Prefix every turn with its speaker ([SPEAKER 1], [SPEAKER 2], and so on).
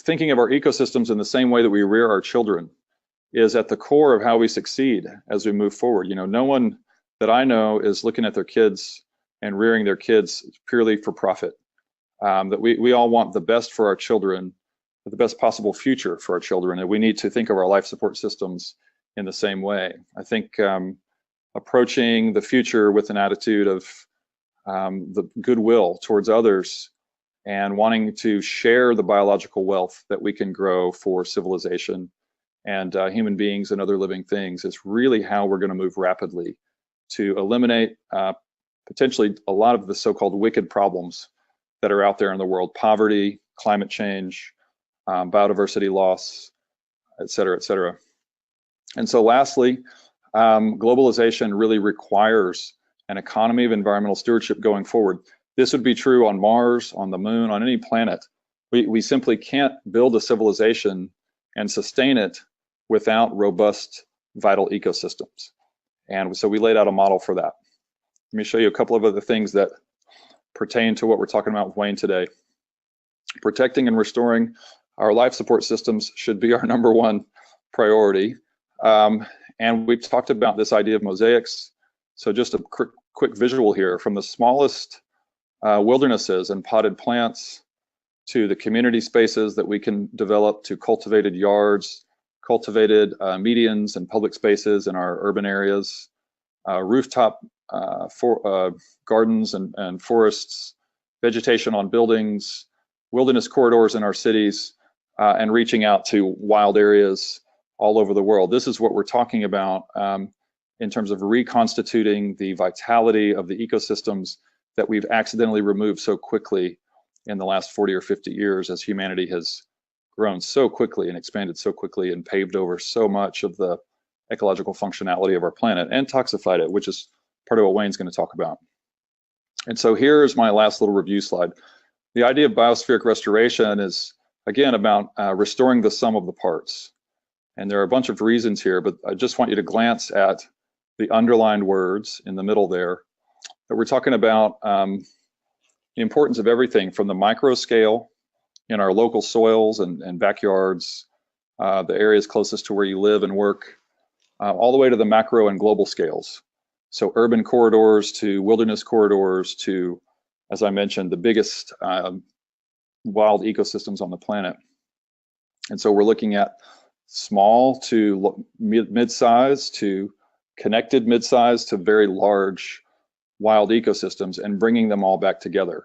[SPEAKER 1] thinking of our ecosystems in the same way that we rear our children is at the core of how we succeed as we move forward. You know, no one that I know is looking at their kids and rearing their kids purely for profit. That we all want the best for our children, the best possible future for our children, and we need to think of our life support systems in the same way. I think approaching the future with an attitude of the goodwill towards others and wanting to share the biological wealth that we can grow for civilization and human beings and other living things is really how we're going to move rapidly to eliminate potentially a lot of the so-called wicked problems that are out there in the world: poverty, climate change, biodiversity loss, et cetera, et cetera. And so lastly, globalization really requires an economy of environmental stewardship going forward. This would be true on Mars, on the moon, on any planet. We simply can't build a civilization and sustain it without robust, vital ecosystems. And so we laid out a model for that. Let me show you a couple of other things that pertain to what we're talking about with Wayne today. Protecting and restoring our life support systems should be our #1 priority. And we've talked about this idea of mosaics. So just a quick visual here, from the smallest wildernesses and potted plants to the community spaces that we can develop, to cultivated yards, cultivated medians and public spaces in our urban areas, rooftop gardens and forests, vegetation on buildings, wilderness corridors in our cities, and reaching out to wild areas all over the world. This is what we're talking about in terms of reconstituting the vitality of the ecosystems that we've accidentally removed so quickly in the last 40 or 50 years as humanity has grown so quickly and expanded so quickly and paved over so much of the ecological functionality of our planet and toxified it, which is part of what Wayne's going to talk about. And so here's my last little review slide. The idea of biospheric restoration is, again, about restoring the sum of the parts. And there are a bunch of reasons here, but I just want you to glance at the underlined words in the middle there. That we're talking about the importance of everything from the micro scale in our local soils and backyards, the areas closest to where you live and work, all the way to the macro and global scales. So urban corridors to wilderness corridors to, as I mentioned, the biggest wild ecosystems on the planet. And so we're looking at small to mid-size to connected mid-size to very large wild ecosystems and bringing them all back together.